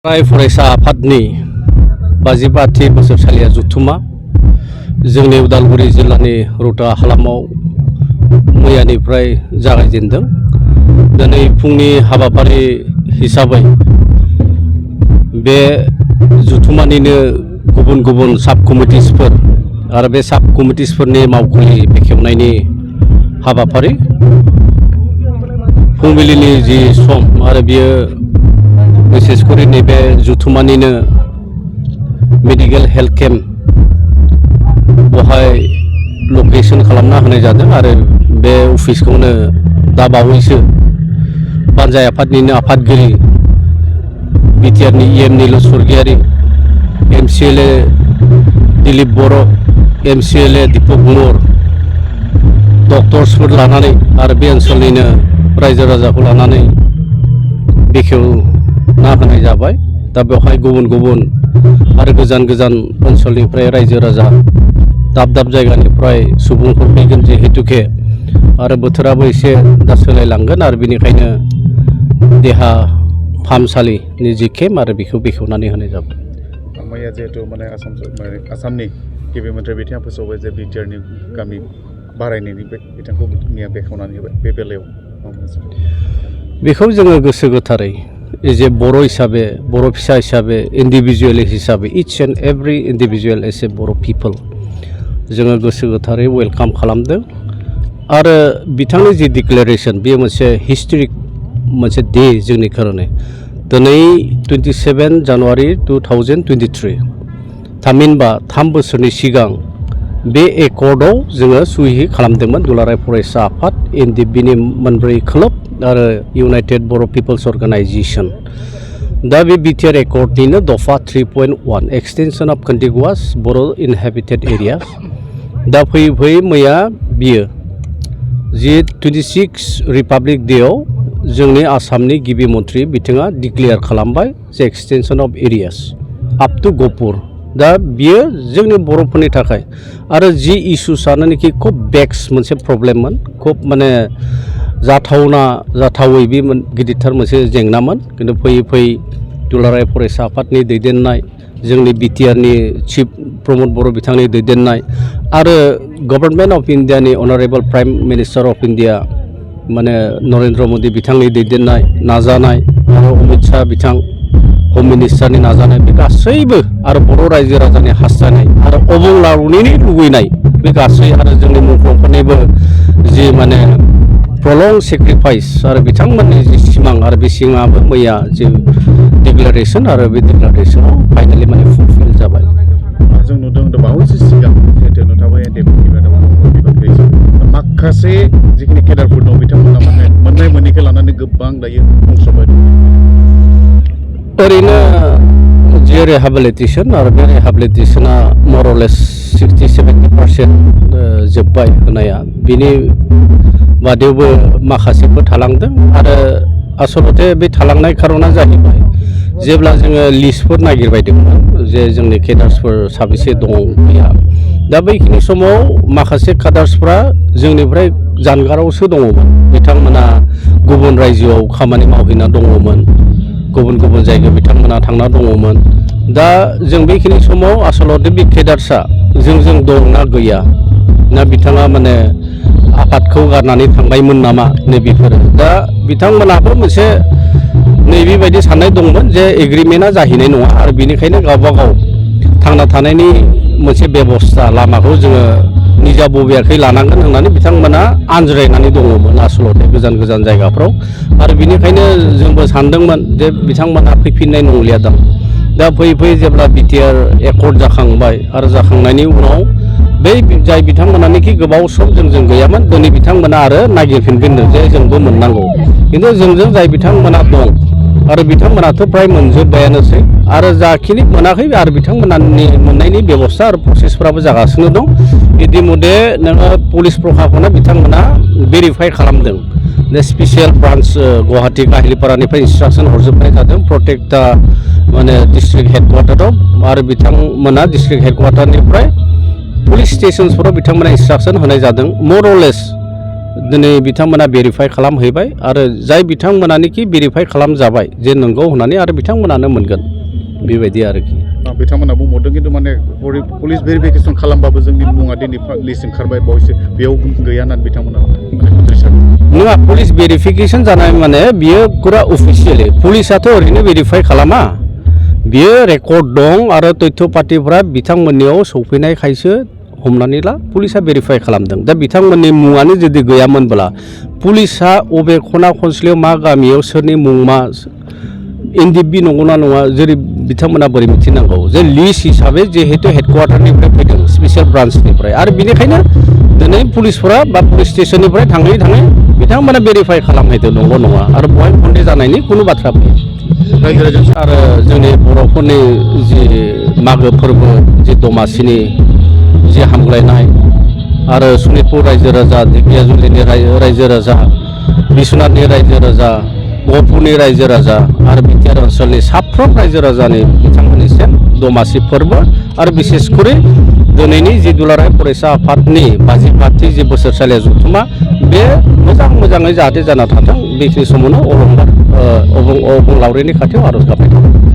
फरायसा आफादनि 55थि बोसोरसालिया जथुमा जोंनि उदालगुरि जिल्लानि रौता हालामाव मैयानिफ्राय जागायजेनदों। दिनै फुंनि हाबाफारि हिसाबै बे जथुमानिनो गुबुन गुबुन साब कमिटिसफोर आरो बे साब कमिटिसफोरनि मावखुलि बेखेवनायनि हाबाफारि फुंबिलिनि जि सम आरो बियो विशेषकरि नैबे जथुमानिनो मेडिकेल हेल्थ केम्प बहाय लकेशन खालामना होनाय जादों आरो बे अफिसखौनो दा बावैसो पान्जाय आफादनिनो आफादगिरि बिटिआरनि EM नील स्वर्गियारि MCLA दिलीप बर' MCLA दीपक बर डक्टर्सफोर लानानै आरो बे ओनसोलनिनो रायजो राजाखौ लानानै बेखेवना होनाय जाबाय। दा बेवहाय गुबुन गुबुन आरो गोजान गोजान ओनसोलनिफ्राय रायजो राजा दाब दाब जायगानिफ्राय सुबुंफोर फैगोन जिहेतुके आरो बोथोराबो एसे दा सोलायलांगोन आरो बेनिखायनो देहा फाहामसालिनि जि केम्प आरो बेखौ बेखेवनानै होनाय जाबाय। मैया जिहेतु माने आसामनि गिबि मन्थ्रि बिथाङा फोसावबाय जे बिटिआरनि गामि बारायनायनि बिथांखौ मैया बेखेवनानै होबाय। बे बेलायाव बेखौ जोङो गोसो गोथारै जे बर' हिसाबै बर' फिसा हिसाबै इन्डिभिजुवेल हिसाबै each and every individual as a बर' पिपोल जोङो गोसो गोथारै वेलकाम खालामदों आरो बिथांनि जि डिक्लेरेसन बेयो मोनसे हिस्टरिक मोनसे डे जोंनि खारणे। दिनै 27 जानुवारि 2023 थामहिनबा 3 बोसोरनि सिगां बे एकर्डआव जोङो सहि खालामदोंमोन दुलाराय फरायसा आफाद एनडिएफबिनि मोनब्रै क्लाब आरो इउनाइटेड बर' पिपल्स अर्गानाइजेशन। दा बे बिटिआर एकर्डनिनो दफा 3.1 एक्सटेंशन अफ कन्टिगुआस बर' इनहेबिटेड एरियास। दा फैयै फैयै मैया बियो जि 26 रिपाब्लिक डेआव जोंनि आसामनि गिबि मन्थ्रि बिथाङा डिक्लेयार खालामबाय जे extension of areas up to Gohpur. दा बियो जोंनि बर'फोरनि थाखाय आरो जि इस्युसआनोखि खुब बेक्स मोनसे प्रब्लेममोन, खुब माने जाथावै बे गिदिरथार मोनसे जेंनामोन। खिन्थु फैयै फैयै दुलाराय फरायसा आफादनि दैदेननाय जोंनि बिटिआरनि चिफ प्रमद बर' बिथांनि दैदेननाय आरो गभर्नमेन्ट अफ इन्डियानि honourable prime minister of India माने नरेन्द्र मोदी बिथांनि दैदेननाय नाजानाय आरो अमित शाह बिथां हम मिनिस्टारनि नाजानाय बे गासैबो आरो बर' रायजो राजानि हास्थायनाय आरो अबंलावरिनि लुबैनाय बे गासै आरो जोंनि मुंख्लंफोरनिबो जि माने प्रलं सेक्रिफाइस आरो बिथांमोननि जि सिमां आरो बे सिमाङाबो मैया जि डिक्लारेसन आरो बे डिक्लारेसनाव फाइनालि माने फुलफिल जाबाय। जों नुदों बावैसो सिगां जिहेतु नोंथाङाबो माखासे जिखिनि केडारफोर दं बिथांमोना माने मोननाय मोनैखौ लानानै गोबां दायो बुंस्रांबाय। ओरैनो जि रिहेबिलिटेसन आरो बे रिहेबिलिटेसना मरलेस 60-70% जोब्बाय होनाया, बिनि बादैबो माखासेफोर थालांदों आरो आसलते बे थालांनाय खारना जाहैबाय जेब्ला जोङो लिस्टफोर नागिरबायदोंमोन जे जोंनि केडार्सफोर साबेसे दं गैया। दा बैखिनि समाव माखासे काडार्सफ्रा जोंनिफ्राय जानगारावसो दङमोन, बिथांमोना गुबुन रायजोआव खामानि मावहैना दङमोन, गुबुन गुबुन जायगायाव बिथांमोना थांना दङमोन। दा जों बेखिनि समाव आसलते बे केडार्सआ जों दं ना गैया ना बिथाङा माने आफादखौ गारनानै थांबायमोन नामा नैबेफोरो। दा बिथांमोनाबो मोनसे नैबेबायदि साननाय दंमोन जे एग्रिमेन्टआ जाहैनाय नङा आरो बेनिखायनो गावबा गाव थांना थानायनि मोनसे बेबस्था लामाखौ जोङो निजा बबेयाखै लानांगोन होननानै बिथांमोना आनज्रायनानै दङमोन आसलते गोजान गोजान जायगाफ्राव आरो बेनिखायनो जोंबो सानदोंमोन जे बिथांमोना फैफिननाय नंलिया दां। दा फैयै फैयै जेब्ला बिटिआर एकर्ड जाखांबाय आरो जाखांनायनि उनाव बै जाय बिथांमोनानोखि गोबाव सम जोंजों गैयामोन दिनै बिथांमोना आरो नागिरफिनगोननो जे जोंबो मोननांगौ। खिन्थु जोंजों जाय बिथांमोना दं आरो बिथांमोनाथ' फ्राय मोनजोब्बायानोसै आरो जाखिनि मोनाखै आरो बिथांमोननि मोननायनि बेबस्था आरो प्रसेसफ्राबो जागासिनो दं। इतिमध्य नोङो पुलिस प्रशासना बिथांमोना भेरिफाइ खालामदों। दा स्पेसियेल ब्रान्च गुवाहाटि काहिलिपारानिफ्राय इन्सट्राक्सन हरजोबनाय जादों प्रटेक्ट दा माने डिस्ट्रिक्ट हेडक्वार्टाराव आरो बिथांमोना डिस्ट्रिक्ट हेडक्वार्टारनिफ्राय पुलिस स्टेशनफोराव बिथांमोना इन्सट्राक्सन होनाय जादों। मरलेस दिनै बिथांमोना भेरिफाइ खालामहैबाय आरो जाय बिथांमोनानोखि भेरिफाइ खालामजाबाय जे नंगौ होननानै आरो बिथांमोनानो मोनगोन। बेबायदि आरोखि बिथांमोना बुंबावदों खिन्थु माने पुलिस भेरिफिकेसन खालामबाबो जोंनि मुङा दिनै लिस्ट ओंखारबाय बावैसो बेयाव गैया होननानै बिथांमोना नङा पुलिस भेरिफिकेसन जानाय माने बियो पुरा अफिसियेलि पुलिसाथ' ओरैनो भेरिफाइ खालामा बियो रेकर्ड दं आरो तथ्य पातिफोरा बिथांमोननियाव सौफैनायखायसो हमनानै ला पुलिसा भेरिफाइ खालामदों दा बिथांमोननि मुङानो जुदि गैयामोनब्ला पुलिसा अबे खना खनस्लियाव मा गामियाव सोरनि मुं मा एनडिबि नंगौना नङा जेरै बिथांमोना बोरै मिथिनांगौ जे लिस्ट हिसाबै जिहेतु हेडक्वार्टारनिफ्राय फैदों स्पेसियेल ब्रान्सनिफ्राय आरो बेनिखायनो दिनै पुलिसफोरा बा पुलिस स्टेसननिफ्राय थाङै थाङै बिथांमोना भेरिफाइ खालामहैदों नंगौ नङा आरो बहाय खन्थे जानायनि खुनु बाथ्रा फैया आरो जोंनि बर'फोरनि जि मागो फोरबो जि दमासिनि जि हामलायनाय आरो सनितपुर रायजो राजा ढेकियाजुलिनि रायजो राजा बिश्वनाथनि रायजो राजा गहपुरनि रायजो राजा आरो बिटिआर ओनसोलनि साफ्रोम रायजो राजानि बिथांमोननिसिम दमासि फोरबो आरो बिसेसकरि दिनैनि जि दुलाराय फरायसा आफादनि 25थि जि बोसोरसालिया जथुमा बे मोजाङै जाहाथे जाना थाथों बेखिनि समावनो अबंलावरिनि खाथियाव आर'ज गाबनाय थाबाय